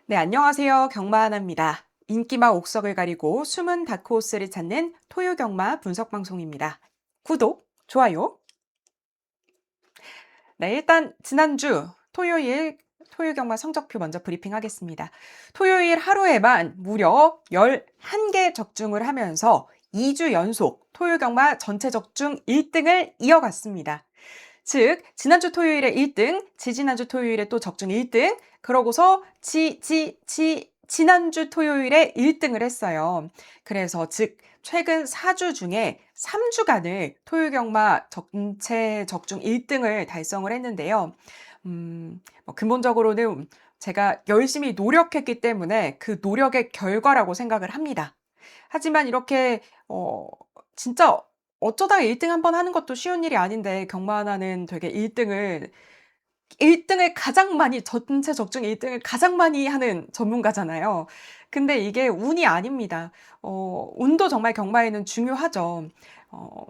네, 안녕하세요. 경마하나입니다. 인기마 옥석을 가리고 숨은 다크호스를 찾는 토요경마 분석 방송입니다. 구독, 좋아요. 네, 일단 지난주 토요일 토요경마 성적표 먼저 브리핑하겠습니다. 토요일 하루에만 무려 11개 적중을 하면서 2주 연속 토요경마 전체 적중 1등을 이어갔습니다. 즉 지난주 토요일에 1등, 지지난주 토요일에 또 적중 1등, 그러고서 지난주 토요일에 1등을 했어요. 그래서 즉 최근 4주 중에 3주간을 토요경마 전체 적중 1등을 달성을 했는데요. 근본적으로는 제가 열심히 노력했기 때문에 그 노력의 결과라고 생각을 합니다. 하지만 이렇게 진짜 어쩌다가 1등 한 번 하는 것도 쉬운 일이 아닌데 경마하나는 되게 1등을 가장 많이 전체 적중 1 등을 가장 많이 하는 전문가잖아요. 근데 이게 운이 아닙니다. 운도 정말 경마에는 중요하죠. 어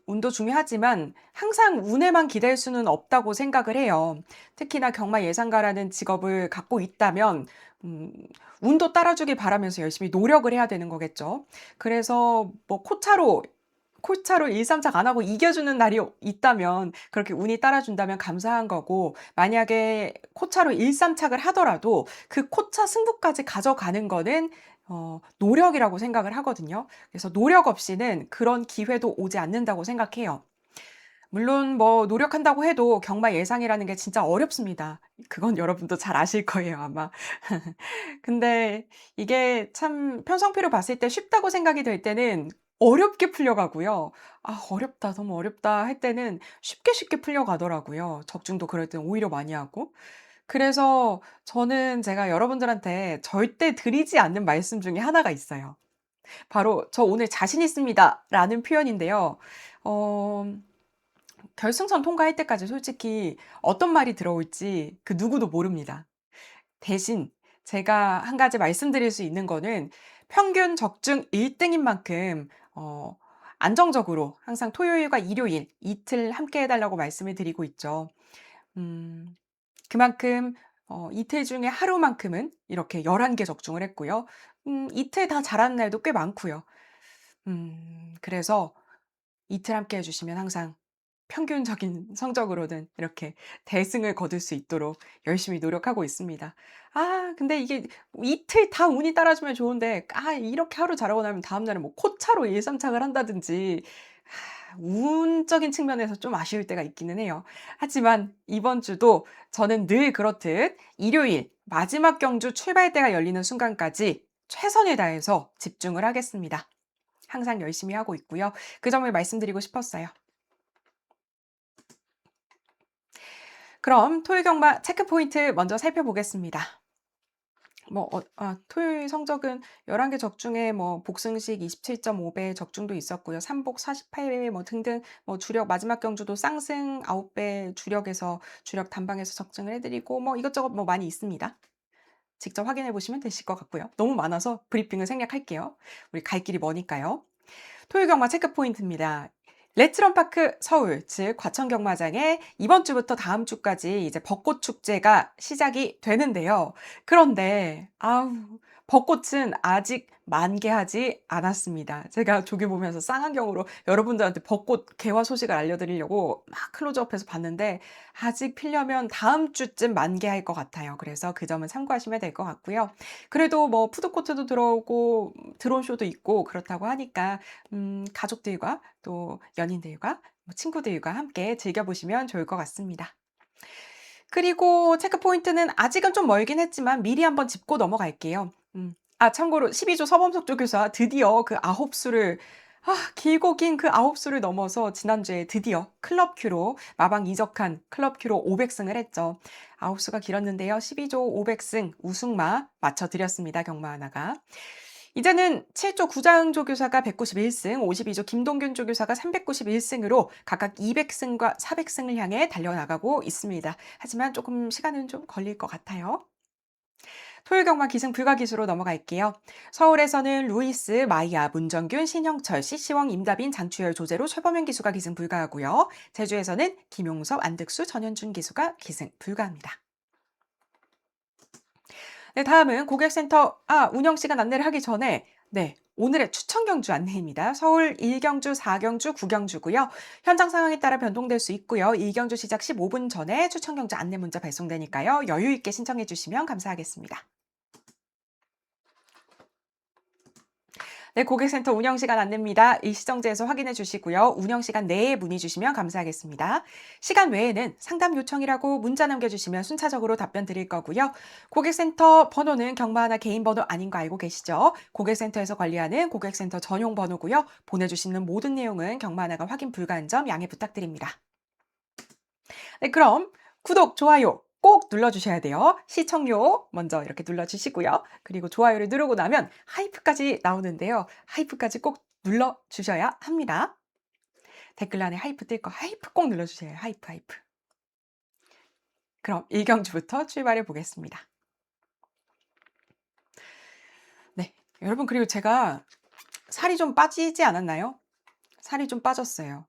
운도 중요하지만 항상 운에만 기댈 수는 없다고 생각을 해요. 특히나 경마 예상가라는 직업을 갖고 있다면 음 운도 따라주길 바라면서 열심히 노력을 해야 되는 거겠죠. 그래서 뭐 코차로 1-3착 안 하고 이겨주는 날이 있다면 그렇게 운이 따라준다면 감사한 거고, 만약에 코차로 1-3착을 하더라도 그 코차 승부까지 가져가는 거는 노력이라고 생각을 하거든요. 그래서 노력 없이는 그런 기회도 오지 않는다고 생각해요. 물론 뭐 노력한다고 해도 경마 예상이라는 게 진짜 어렵습니다. 그건 여러분도 잘 아실 거예요, 아마. 근데 이게 참 편성표를 봤을 때 쉽다고 생각이 될 때는 어렵게 풀려가고요. '아 어렵다. 너무 어렵다.' 할 때는 쉽게 쉽게 풀려가더라고요. 적중도 그럴 때는 오히려 많이 하고. 그래서 저는 제가 여러분들한테 절대 드리지 않는 말씀 중에 하나가 있어요. 바로 "저 오늘 자신 있습니다."라는 표현인데요. 어 결승선 통과할 때까지 솔직히 어떤 말이 들어올지 그 누구도 모릅니다. 대신 제가 한 가지 말씀드릴 수 있는 거는 평균 적중 1 등인 만큼 안정적으로 항상 토요일과 일요일 이틀 함께 해 달라고 말씀을 드리고 있죠. 음 그만큼 이틀 중에 하루만큼은 이렇게 11개 적중을 했고요. 이틀 다 잘하는 날도 꽤 많고요. 그래서 이틀 함께 해 주시면 항상 평균적인 성적으로는 이렇게 대승을 거둘 수 있도록 열심히 노력하고 있습니다. 근데 이게 이틀 다 운이 따라주면 좋은데 이렇게 하루 잘하고 나면 다음 날에 뭐 코차로 일삼착을 한다든지 운적인 측면에서 좀 아쉬울 때가 있기는 해요. 하지만 이번 주도 저는 늘 그렇듯 일요일 마지막 경주 출발대가 열리는 순간까지 최선을 다해서 집중을 하겠습니다. 항상 열심히 하고 있고요. 그 점을 말씀드리고 싶었어요. 그럼 토요 경마 체크 포인트 먼저 살펴보겠습니다. 토요일 성적은 11개 적중에 뭐 복승식 27.5배 적중도 있었고요. 삼복 48배 뭐 등등, 뭐 주력 마지막 경주도 쌍승 9배 주력에서 주력 단방에서 적중을 해 드리고 뭐 이것저것 뭐 많이 있습니다. 직접 확인해 보시면 되실 것 같고요. 너무 많아서 브리핑을 생략할게요. 우리 갈 길이 머니까요. 토요 경마 체크 포인트입니다. 레트런파크 서울, 즉 과천 경마장에 이번 주부터 다음 주까지 이제 벚꽃 축제가 시작이 되는데요. 그런데 벚꽃은 아직 만개하지 않았습니다. 제가 조개 보면서 쌍안경으로 여러분들한테 벚꽃 개화 소식을 알려드리려고 막 클로즈업해서 봤는데 아직 피려면 다음 주쯤 만개할 것 같아요. 그래서 그 점은 참고하시면 될 것 같고요. 그래도 뭐 푸드코트도 들어오고 드론쇼도 있고 그렇다고 하니까 가족들과 또 연인들과 뭐 친구들과 함께 즐겨보시면 좋을 것 같습니다. 그리고 체크 포인트는 아직은 좀 멀긴 했지만 미리 한번 짚고 넘어갈게요. 참고로 12조 서범석 교사 드디어 그 9수를 길고 긴 그 9수를 넘어서 지난주에 드디어 클럽 큐로 마방 이적한 클럽 큐로 500승을 했죠. 9수가 길었는데요. 12조 500승 우승마 맞춰 드렸습니다. 경마 하나가. 이제는 7조 구자흥조 교사가 191승, 52조 김동균 조교사가 391승으로 각각 200승과 400승을 향해 달려나가고 있습니다. 하지만 조금 시간은 좀 걸릴 것 같아요. 토요경마 기승 불가 기수로 넘어갈게요. 서울에서는 루이스, 마이야, 문정균, 신형철, CC왕, 임다빈, 장추열, 조제로, 최범현 기수가 기승 불가하고요. 제주에서는 김용섭, 안득수, 전현준 기수가 기승 불가합니다. 네, 다음은 고객센터 운영 시간 안내를 하기 전에 오늘의 추천 경주 안내입니다. 서울 1경주, 4경주, 9경주고요. 현장 상황에 따라 변동될 수 있고요. 1경주 시작 15분 전에 추천 경주 안내 문자 발송되니까요. 여유 있게 신청해 주시면 감사하겠습니다. 네, 고객센터 운영시간 안내입니다. 일시정지에서 확인해 주시고요. 운영시간 내에 문의 주시면 감사하겠습니다. 시간 외에는 상담 요청이라고 문자 남겨주시면 순차적으로 답변 드릴 거고요. 고객센터 번호는 경마하나 개인 번호 아닌 거 알고 계시죠? 고객센터에서 관리하는 고객센터 전용 번호고요. 보내주시는 모든 내용은 경마하나가 확인 불가한 점 양해 부탁드립니다. 네, 그럼 구독, 좋아요 꼭 눌러주셔야 돼요. 시청료 먼저 이렇게 눌러주시고요. 그리고 좋아요를 누르고 나면 하이프까지 나오는데요. 하이프까지 꼭 눌러주셔야 합니다. 댓글란에 하이프 뜰 거 하이프 꼭 눌러주세요. 하이프, 하이프. 그럼 1경주부터 출발해 보겠습니다. 네, 여러분 그리고 제가 살이 좀 빠지지 않았나요? 살이 좀 빠졌어요.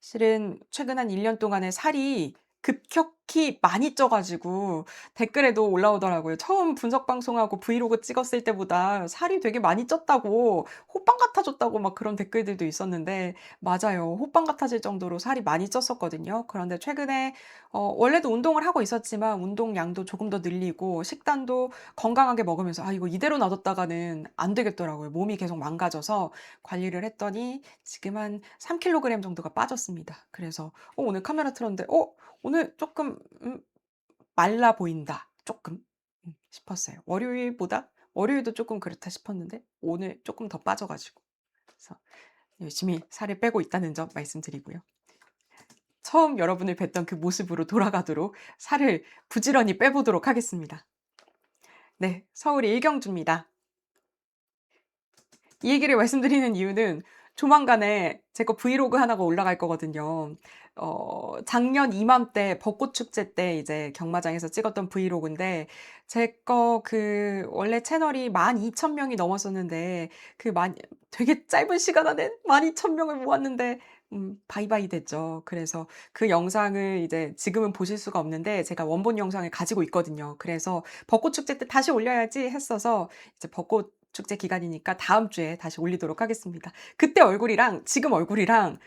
실은 최근 한 1년 동안에 살이 급격히 많이 쪄 가지고 댓글에도 올라오더라고요. 처음 분석 방송하고 브이로그 찍었을 때보다 살이 되게 많이 쪘다고 호빵 같아졌다고 막 그런 댓글들도 있었는데 맞아요. 호빵 같아질 정도로 살이 많이 쪘었거든요. 그런데 최근에 원래도 운동을 하고 있었지만 운동량도 조금 더 늘리고 식단도 건강하게 먹으면서 이거 이대로 놔뒀다가는 안 되겠더라고요. 몸이 계속 망가져서 관리를 했더니 지금 한 3kg 정도가 빠졌습니다. 그래서 오늘 카메라 틀었는데 오늘 조금 말라 보인다. 조금 싶었어요. 월요일도 조금 그렇다 싶었는데 오늘 조금 더 빠져 가지고 그래서 열심히 살을 빼고 있다는 점 말씀드리고요. 처음 여러분을 뵀던 그 모습으로 돌아가도록 살을 부지런히 빼보도록 하겠습니다. 네, 서울 1경주입니다. 이 얘기를 말씀드리는 이유는 조만간에 제 거 브이로그 하나가 올라갈 거거든요. 작년 이맘때 벚꽃 축제 때 이제 경마장에서 찍었던 브이로그인데 제 거 원래 채널이 12,000명이 넘었었는데 되게 짧은 시간 안에 12,000명을 모았는데 바이바이 됐죠. 그래서 그 영상을 이제 지금은 보실 수가 없는데 제가 원본 영상을 가지고 있거든요. 그래서 벚꽃 축제 때 다시 올려야지 했어서 이제 벚꽃 축제 기간이니까 다음 주에 다시 올리도록 하겠습니다. 그때 얼굴이랑 지금 얼굴이랑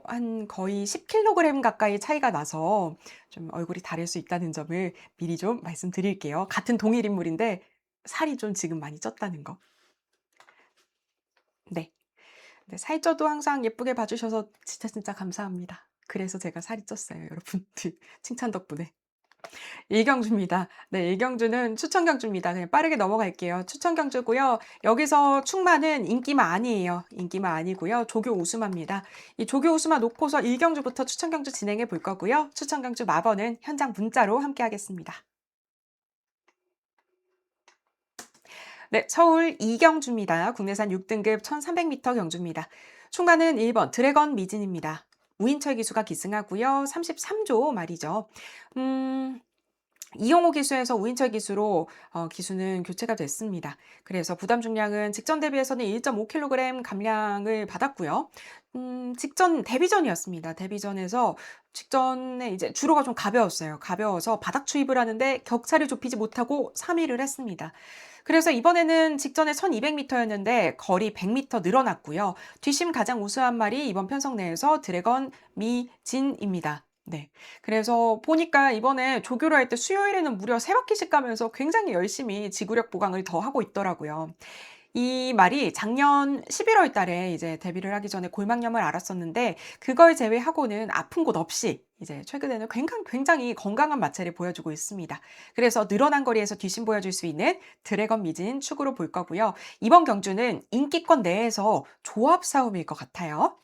한 거의 10kg 가까이 차이가 나서 좀 얼굴이 다를 수 있다는 점을 미리 좀 말씀드릴게요. 같은 동일 인물인데 살이 좀 지금 많이 쪘다는 거. 네. 네, 살쪄도 항상 예쁘게 봐주셔서 진짜 감사합니다. 그래서 제가 살이 쪘어요, 여러분들. 칭찬 덕분에. 일경주입니다. 네, 일경주는 추천 경주입니다. 그냥 빠르게 넘어갈게요. 추천 경주고요. 여기서 충마는 인기마 아니에요. 인기마 아니고요. 조교 우수마입니다. 이 조교 우수마 놓고서 일경주부터 추천 경주 진행해 볼 거고요. 추천 경주 마번은 현장 문자로 함께 하겠습니다. 네, 서울 2경주입니다. 국내산 6등급 1300m 경주입니다. 충마는 1번 드래건 미진입니다. 우인철 기수가 기승하고요. 33조 말이죠. 이용호 기수에서 우인철 기수로 기수는 교체가 됐습니다. 그래서 부담 중량은 직전 대비해서는 1.5kg 감량을 받았고요. 직전 데뷔전이었습니다. 데뷔전에서 직전에 이제 주로가 좀 가벼웠어요. 가벼워서 바닥 추입을 하는데 격차를 좁히지 못하고 3위를 했습니다. 그래서 이번에는 직전에 1200m였는데 거리 100m 늘어났고요. 뒷심 가장 우수한 말이 이번 편성 내에서 드래건 미진입니다. 네. 그래서 보니까 이번에 조교를 할 때 수요일에는 무려 3바퀴씩 가면서 굉장히 열심히 지구력 보강을 더 하고 있더라고요. 이 말이 작년 11월 달에 이제 데뷔를 하기 전에 골막염을 앓았었는데 그걸 제외하고는 아픈 곳 없이 이제 최근에는 굉장히 건강한 마찰을 보여주고 있습니다. 그래서 늘어난 거리에서 뒷심 보여줄 수 있는 드래건 미진 축으로 볼 거고요. 이번 경주는 인기권 내에서 조합 싸움일 것 같아요.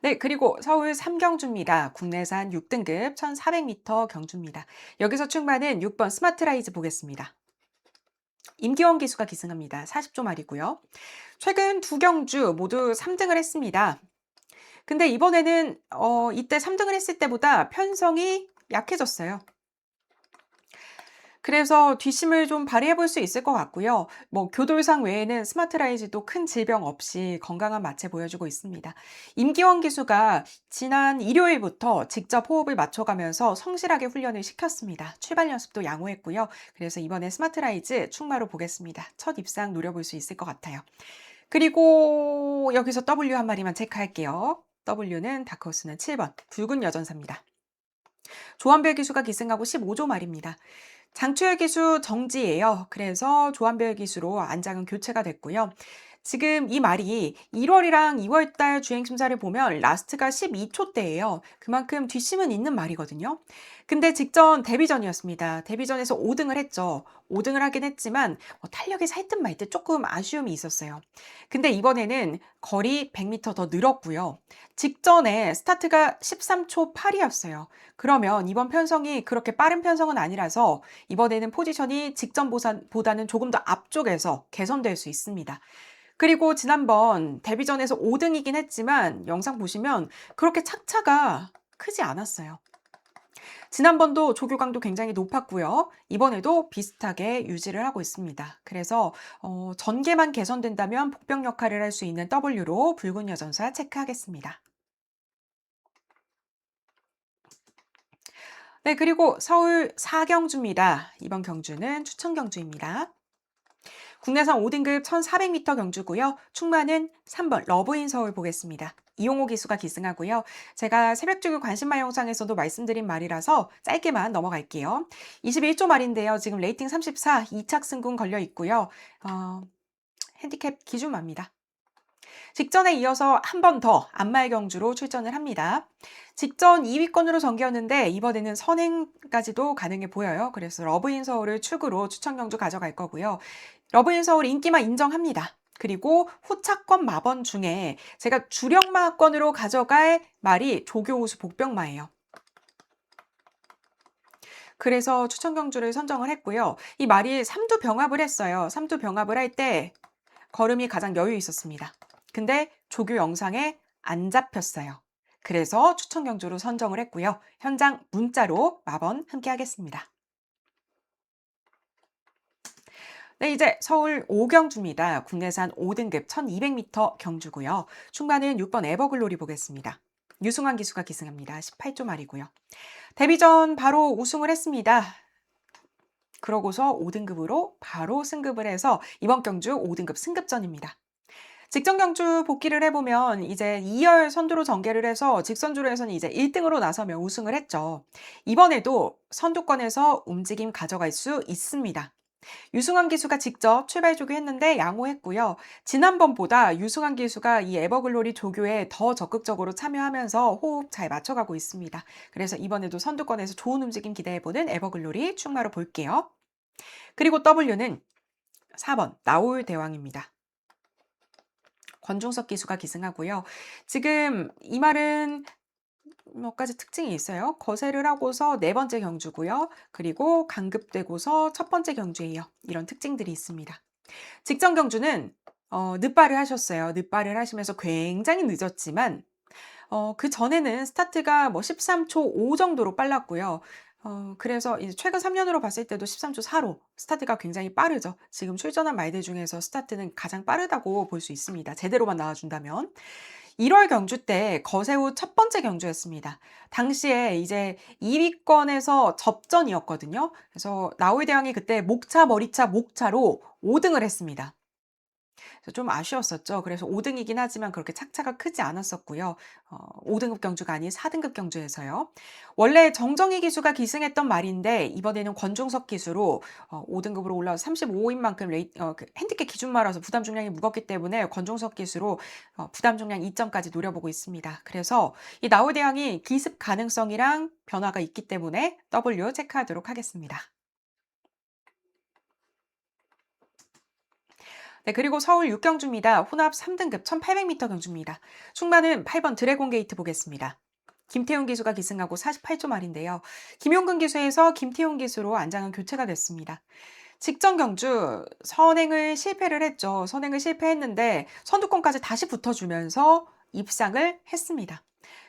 네, 그리고 서울 3경주입니다. 국내산 6등급 1400m 경주입니다. 여기서 출마는 6번 스마트라이즈 보겠습니다. 임기원 기수가 기승합니다. 40조 말이고요. 최근 두 경주 모두 3등을 했습니다. 근데 이번에는 이때 3등을 했을 때보다 편성이 약해졌어요. 그래서 뒷심을 좀 발휘해 볼 수 있을 것 같고요. 뭐 교돌상 외에는 스마트라이즈도 큰 질병 없이 건강한 마체 보여주고 있습니다. 임기원 기수가 지난 일요일부터 직접 호흡을 맞춰가면서 성실하게 훈련을 시켰습니다. 출발 연습도 양호했고요. 그래서 이번에 스마트라이즈 충마로 보겠습니다. 첫 입상 노려볼 수 있을 것 같아요. 그리고 여기서 W 한 마리만 체크할게요. W는 다크호스는 7번 붉은 여전사입니다. 조한별 기수가 기승하고 15조 말입니다. 장추열 기수 정지예요. 그래서 조한별 기수로 안장은 교체가 됐고요. 지금 이 말이 1월이랑 2월 달 주행 심사를 보면 라스트가 12초대예요. 그만큼 뒷심은 있는 말이거든요. 근데 직전 데뷔전이었습니다. 데뷔전에서 5등을 했죠. 5등을 하긴 했지만 탄력이 살 듯 말 듯 조금 아쉬움이 있었어요. 근데 이번에는 거리 100m 더 늘었고요. 직전에 스타트가 13초 8이었어요. 그러면 이번 편성이 그렇게 빠른 편성은 아니라서 이번에는 포지션이 직전보다는 조금 더 앞쪽에서 개선될 수 있습니다. 그리고 지난번 데뷔전에서 5등이긴 했지만 영상 보시면 그렇게 착차가 크지 않았어요. 지난번도 조교강도 굉장히 높았고요. 이번에도 비슷하게 유지를 하고 있습니다. 그래서 전개만 개선된다면 복병 역할을 할 수 있는 W로 붉은 여전사 체크하겠습니다. 네, 그리고 서울 4경주입니다. 이번 경주는 추천 경주입니다. 국내산 5등급 1400m 경주고요. 충마는 3번 러브인 서울 보겠습니다. 이용호 기수가 기승하고요. 제가 새벽주교 관심말 영상에서도 말씀드린 말이라서 짧게만 넘어갈게요. 21조 말인데요. 지금 레이팅 34, 2착 승군 걸려 있고요. 핸디캡 기준마입니다. 직전에 이어서 한 번 더 안말 경주로 출전을 합니다. 직전 2위권으로 전개였는데 이번에는 선행까지도 가능해 보여요. 그래서 러브인 서울을 축으로 추천 경주 가져갈 거고요. 러브인 서울 인기만 인정합니다. 그리고 후차권 마번 중에 제가 주력마권으로 가져갈 말이 조교우수 복병마예요. 그래서 추천 경주를 선정을 했고요. 이 말이 삼두 병합을 했어요. 삼두 병합을 할 때 걸음이 가장 여유 있었습니다. 근데 조교 영상에 안 잡혔어요. 그래서 추천 경주로 선정을 했고요. 현장 문자로 마번 함께 하겠습니다. 네, 이제 서울 5경주입니다. 국내산 5등급 1200m 경주고요. 충반은 6번 에버글로리 보겠습니다. 유승환 기수가 기승합니다. 18조 말이고요. 데뷔전 바로 우승을 했습니다. 그러고서 5등급으로 바로 승급을 해서 이번 경주 5등급 승급전입니다. 직전 경주 복귀를 해보면 이제 2열 선두로 전개를 해서 직선주로에서는 이제 1등으로 나서며 우승을 했죠. 이번에도 선두권에서 움직임 가져갈 수 있습니다. 유승환 기수가 직접 출발 조교했는데 양호했고요. 지난번보다 유승환 기수가 이 에버글로리 조교에 더 적극적으로 참여하면서 호흡 잘 맞춰가고 있습니다. 그래서 이번에도 선두권에서 좋은 움직임 기대해보는 에버글로리 충마로 볼게요. 그리고 W는 4번 나올 대왕입니다. 권중석 기수가 기승하고요. 지금 이 말은 몇 가지 특징이 있어요. 거세를 하고서 네 번째 경주고요. 그리고 강급되고서 첫 번째 경주예요. 이런 특징들이 있습니다. 직전 경주는 늦발을 하셨어요. 늦발을 하시면서 굉장히 늦었지만 그 전에는 스타트가 뭐 13초 5 정도로 빨랐고요. 그래서 이제 최근 3년으로 봤을 때도 13초 4로 스타트가 굉장히 빠르죠. 지금 출전한 말들 중에서 스타트는 가장 빠르다고 볼 수 있습니다. 제대로만 나와준다면. 1월 경주 때 거세후 첫 번째 경주였습니다. 당시에 이제 2위권에서 접전이었거든요. 그래서 나올 대왕이 그때 목차, 머리차, 목차로 5등을 했습니다. 좀 아쉬웠었죠. 그래서 5등이긴 하지만 그렇게 착차가 크지 않았었고요. 5등급 경주가 아닌 4등급 경주에서요. 원래 정정희 기수가 기승했던 말인데 이번에는 권중석 기수로 5등급으로 올라와서 35인 만큼 그 핸디캡 기준마라서 부담 중량이 무겁기 때문에 권중석 기수로 부담 중량 2점까지 노려보고 있습니다. 그래서 이 나우대왕이 기습 가능성이랑 변화가 있기 때문에 W 체크하도록 하겠습니다. 네, 그리고 서울 6경주입니다. 혼합 3등급 1800m 경주입니다. 충마는 8번 드래곤 게이트 보겠습니다. 김태훈 기수가 기승하고 48조 말인데요. 김용근 기수에서 김태훈 기수로 안장은 교체가 됐습니다. 직전 경주 선행을 실패를 했죠. 선행을 실패했는데 선두권까지 다시 붙어주면서 입상을 했습니다.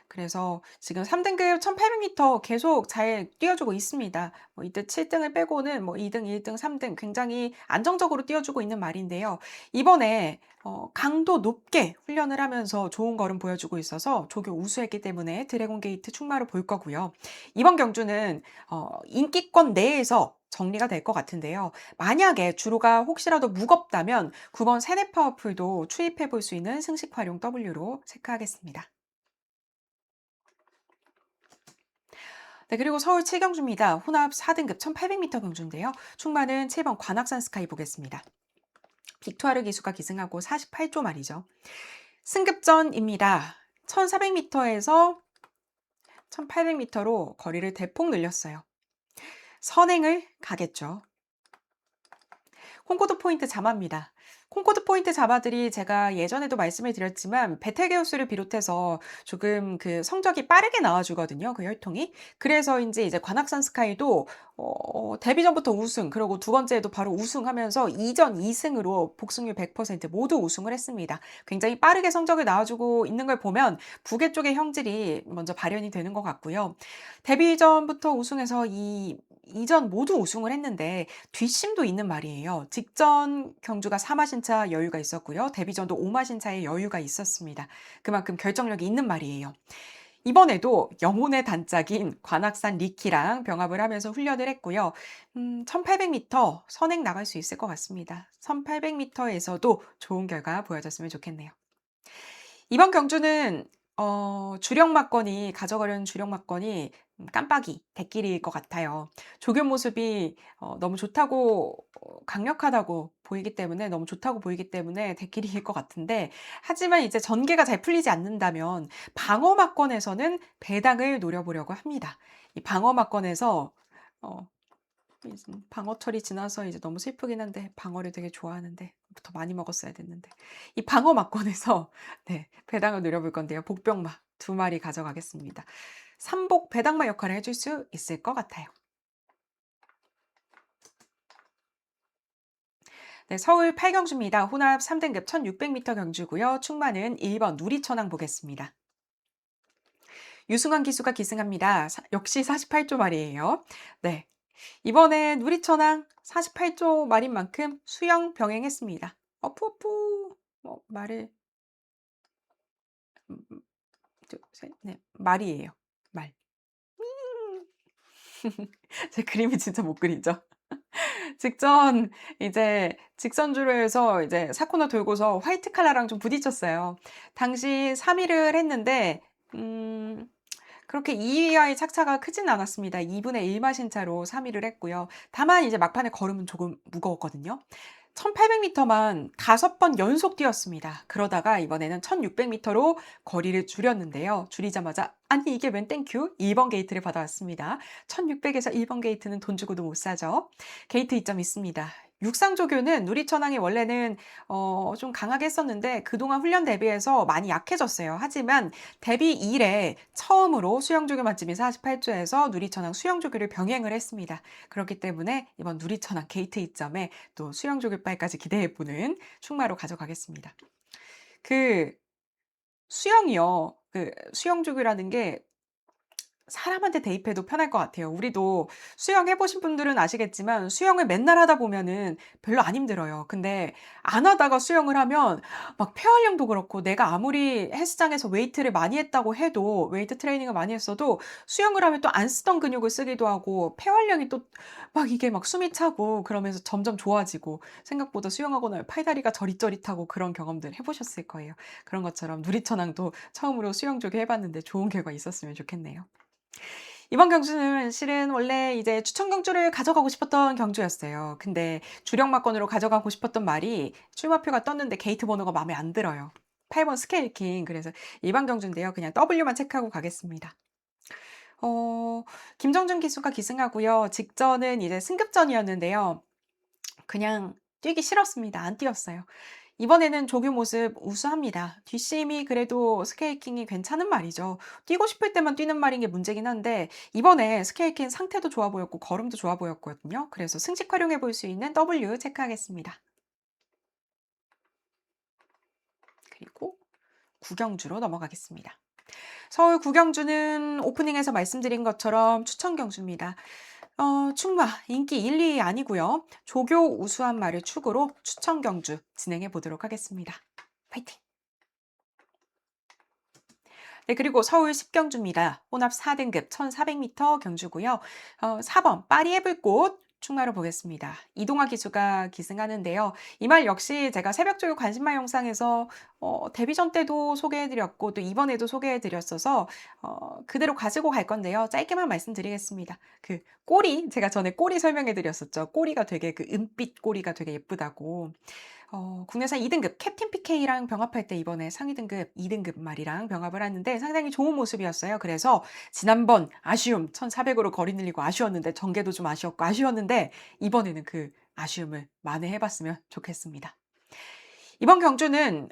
그래서 지금 3등급 1800m 계속 잘 뛰어주고 있습니다. 뭐 이때 7등을 빼고는 뭐 2등, 1등, 3등 굉장히 안정적으로 뛰어주고 있는 말인데요. 이번에 강도 높게 훈련을 하면서 좋은 걸음 보여주고 있어서 조교 우수했기 때문에 드래곤 게이트 충마로 볼 거고요. 이번 경주는 인기권 내에서 정리가 될 것 같은데요. 만약에 주로가 혹시라도 무겁다면 9번 세네 파워풀도 추입해 볼 수 있는 승식 활용 W로 체크하겠습니다. 네, 그리고 서울 7경주입니다. 혼합 4등급 1800m 경주인데요. 충마는 7번 관악산 스카이 보겠습니다. 빅투아르 기수가 기승하고 48조 말이죠. 승급전입니다. 1400m에서 1800m로 거리를 대폭 늘렸어요. 선행을 가겠죠. 콩코드 포인트 자마입니다. 콩코드 포인트 자마들이 제가 예전에도 말씀을 드렸지만 베텔게우스를 비롯해서 조금 그 성적이 빠르게 나와주거든요. 그 혈통이. 그래서인지 이제 관악산 스카이도 데뷔전부터 우승, 그리고 두 번째에도 바로 우승하면서 2전 2승으로 복승률 100% 모두 우승을 했습니다. 굉장히 빠르게 성적을 나와주고 있는 걸 보면 부계 쪽의 형질이 먼저 발현이 되는 것 같고요. 데뷔전부터 우승해서 이전 모두 우승을 했는데 뒷심도 있는 말이에요. 직전 경주가 4마신차 여유가 있었고요. 데뷔전도 5마신차의 여유가 있었습니다. 그만큼 결정력이 있는 말이에요. 이번에도 영혼의 단짝인 관악산 리키랑 병합을 하면서 훈련을 했고요. 1800m 선행 나갈 수 있을 것 같습니다. 1800m에서도 좋은 결과 보여줬으면 좋겠네요. 이번 경주는 주력 막건이 가져가려는 주력 막건이 깜빡이 대끼리일 것 같아요. 조교 모습이 너무 좋다고 강력하다고 보이기 때문에 너무 좋다고 보이기 때문에 대끼리일 것 같은데 하지만 이제 전개가 잘 풀리지 않는다면 방어 막건에서는 배당을 노려보려고 합니다. 이 방어 막건에서 어 이제 방어철이 지나서 이제 너무 슬프긴 한데 방어를 되게 좋아하는데 더 많이 먹었어야 됐는데 이 방어 막건에서 네 배당을 노려볼 건데요. 복병마 2마리 가져가겠습니다. 삼복 배당마 역할을 해줄 수 있을 것 같아요. 네, 서울 8경주입니다. 혼합 3등급 1600m 경주고요. 충마는 1번 누리천왕 보겠습니다. 유승환 기수가 기승합니다. 역시 48조 말이에요. 네, 이번에 누리천왕 48조 말인 만큼 수영 병행했습니다. 어푸어푸 말을 둘, 셋, 넷 말이에요. 말. 음. 제 그림이 진짜 못 그리죠. 직전 이제 직선주로에서 이제 사코너 돌고서 화이트 칼라랑 좀 부딪혔어요. 당시 3위를 했는데 그렇게 2위와의 착차가 크진 않았습니다. 2분의 1 마신 차로 3위를 했고요. 다만 이제 막판에 걸음은 조금 무거웠거든요. 1800m만 5번 연속 뛰었습니다. 그러다가 이번에는 1600m로 거리를 줄였는데요. 줄이자마자 아니 이게 웬 땡큐? 2번 게이트를 받아왔습니다. 1600에서 1번 게이트는 돈 주고도 못 사죠. 게이트 이점 있습니다. 육상조교는 누리천왕이 원래는 좀 강하게 했었는데 그동안 훈련 대비해서 많이 약해졌어요. 하지만 데뷔 이래 처음으로 수영조교 맛집인 48조에서 누리천왕 수영조교를 병행을 했습니다. 그렇기 때문에 이번 누리천왕 게이트 이점에 또 수영조교빨까지 기대해보는 충마로 가져가겠습니다. 그 수영이요. 그 수영조교라는 게 사람한테 대입해도 편할 것 같아요. 우리도 수영 해 보신 분들은 아시겠지만 수영을 맨날 하다 보면은 별로 안 힘들어요. 근데 안 하다가 수영을 하면 막 폐활량도 그렇고 내가 아무리 헬스장에서 웨이트를 많이 했다고 해도 웨이트 트레이닝을 많이 했어도 수영을 하면 또 안 쓰던 근육을 쓰기도 하고 폐활량이 또 막 이게 막 숨이 차고 그러면서 점점 좋아지고 생각보다 수영하고 나면 팔다리가 저릿저릿하고 그런 경험들 해 보셨을 거예요. 그런 것처럼 누리천왕도 처음으로 수영 조교 해 봤는데 좋은 결과 있었으면 좋겠네요. 이번 경주는 실은 원래 이제 추천 경주를 가져가고 싶었던 경주였어요. 근데 주력 막건으로 가져가고 싶었던 말이 출마표가 떴는데 게이트 번호가 마음에 안 들어요. 8번 스케일킹. 그래서 일반 경주인데요. 그냥 W만 체크하고 가겠습니다. 어, 김정준 기수가 기승하고요. 직전은 이제 승급전이었는데요. 그냥 뛰기 싫었습니다. 안 뛰었어요. 이번에는 조교 모습 우수합니다. 뒷심이 그래도 스케이킹이 괜찮은 말이죠. 뛰고 싶을 때만 뛰는 말인 게 문제긴 한데 이번에 스케이킹 상태도 좋아 보였고 걸음도 좋아 보였거든요. 그래서 승식 활용해 볼 수 있는 W 체크하겠습니다. 그리고 구경주로 넘어가겠습니다. 서울 구경주는 오프닝에서 말씀드린 것처럼 추천 경주입니다. 충마 인기 1, 2위 아니고요. 조교 우수한 말을 축으로 추천 경주 진행해 보도록 하겠습니다. 파이팅! 네, 그리고 서울 10경주입니다. 혼합 4등급 1400m 경주고요. 4번 파리의 불꽃 충마로 보겠습니다. 이동화 기수가 기승하는데요. 이 말 역시 제가 새벽조교 관심말 영상에서 데뷔전 때도 소개해드렸고 또 이번에도 소개해드렸어서 그대로 가지고 갈 건데요. 짧게만 말씀드리겠습니다. 그 꼬리, 제가 전에 꼬리 설명해드렸었죠. 꼬리가 되게 그 은빛 꼬리가 되게 예쁘다고. 국내산 2등급 캡틴 PK랑 병합할 때 이번에 상위 등급 2등급 말이랑 병합을 했는데 상당히 좋은 모습이었어요. 그래서 지난번 아쉬움 1400으로 거리 늘리고 아쉬웠는데 전개도 좀 아쉬웠고 아쉬웠는데 이번에는 그 아쉬움을 만회해 봤으면 좋겠습니다. 이번 경주는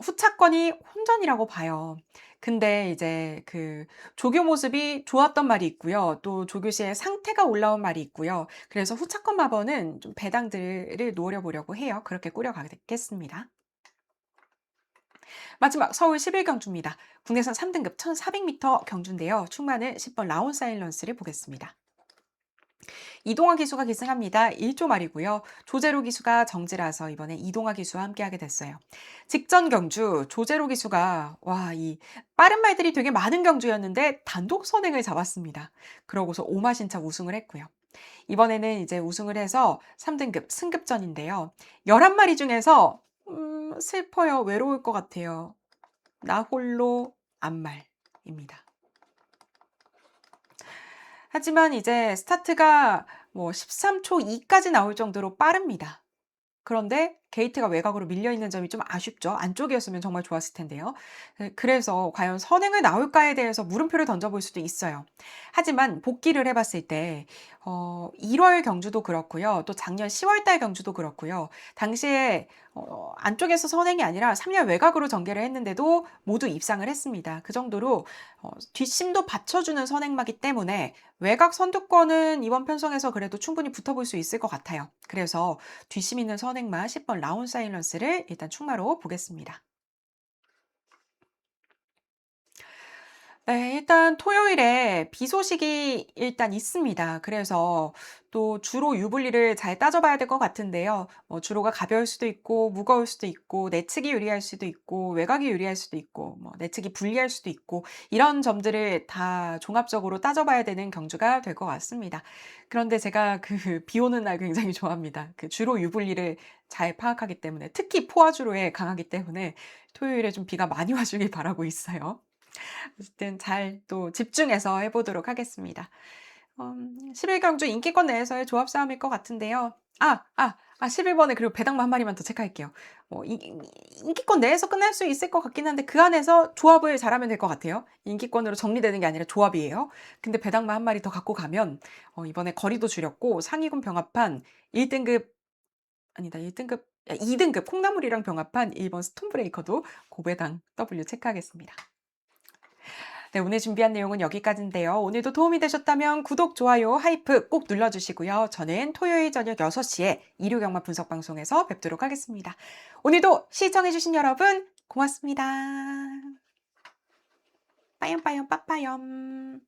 후차권이 혼전이라고 봐요. 근데 이제 그 조교 모습이 좋았던 말이 있고요. 또 조교 씨의 상태가 올라온 말이 있고요. 그래서 후차권 마번은 좀 배당들을 노려보려고 해요. 그렇게 꾸려가겠습니다. 마지막 서울 11경주입니다. 국내선 3등급 1400m 경주인데요. 충마는 10번 라온 사일런스를 보겠습니다. 이동화 기수가 기승합니다. 1조 말이고요. 조제로 기수가 정지라서 이번에 이동화 기수와 함께하게 됐어요. 직전 경주 조제로 기수가 이 빠른 말들이 되게 많은 경주였는데 단독 선행을 잡았습니다. 그러고서 오마신차 우승을 했고요. 이번에는 이제 우승을 해서 3등급 승급전인데요. 11마리 중에서 슬퍼요. 외로울 것 같아요. 나 홀로 암말입니다. 하지만 이제 스타트가 뭐 13초 2까지 나올 정도로 빠릅니다. 그런데 게이트가 외곽으로 밀려 있는 점이 좀 아쉽죠. 안쪽이었으면 정말 좋았을 텐데요. 그래서 과연 선행을 나올까에 대해서 물음표를 던져볼 수도 있어요. 하지만 복귀를 해봤을 때 1월 경주도 그렇고요. 또 작년 10월 달 경주도 그렇고요. 당시에 안쪽에서 선행이 아니라 3년 외곽으로 전개를 했는데도 모두 입상을 했습니다. 그 정도로 뒷심도 받쳐주는 선행마기 때문에 외곽 선두권은 이번 편성에서 그래도 충분히 붙어볼 수 있을 것 같아요. 그래서 뒷심 있는 선행마 10번 라운 사일런스를 일단 충마로 보겠습니다. 네, 일단 토요일에 비 소식이 일단 있습니다. 그래서 또 주로 유불리를 잘 따져봐야 될 것 같은데요. 주로가 가벼울 수도 있고 무거울 수도 있고 내측이 유리할 수도 있고 외곽이 유리할 수도 있고 내측이 불리할 수도 있고 이런 점들을 다 종합적으로 따져봐야 되는 경주가 될 것 같습니다. 그런데 제가 그 비 오는 날 굉장히 좋아합니다. 그 주로 유불리를 잘 파악하기 때문에 특히 포화주로에 강하기 때문에 토요일에 좀 비가 많이 와주길 바라고 있어요. 어쨌든 잘 또 집중해서 해 보도록 하겠습니다. 11경주 인기권 내에서의 조합 싸움일 것 같은데요. 11번에 그리고 배당만 한 마리만 더 체크할게요. 인기권 내에서 끝날 수 있을 것 같긴 한데 그 안에서 조합을 잘하면 될 것 같아요. 인기권으로 정리되는 게 아니라 조합이에요. 근데 배당만 한 마리 더 갖고 가면 이번에 거리도 줄였고 상위군 병합한 1등급 아니다 1등급 2등급 콩나물이랑 병합한 1번 스톤브레이커도 고배당 W 체크하겠습니다. 네, 오늘 준비한 내용은 여기까지인데요. 오늘도 도움이 되셨다면 구독, 좋아요, 하이프 꼭 눌러주시고요. 저는 토요일 저녁 6시에 일요경마 분석방송에서 뵙도록 하겠습니다. 오늘도 시청해주신 여러분 고맙습니다. 빠염빠염 빠빠염.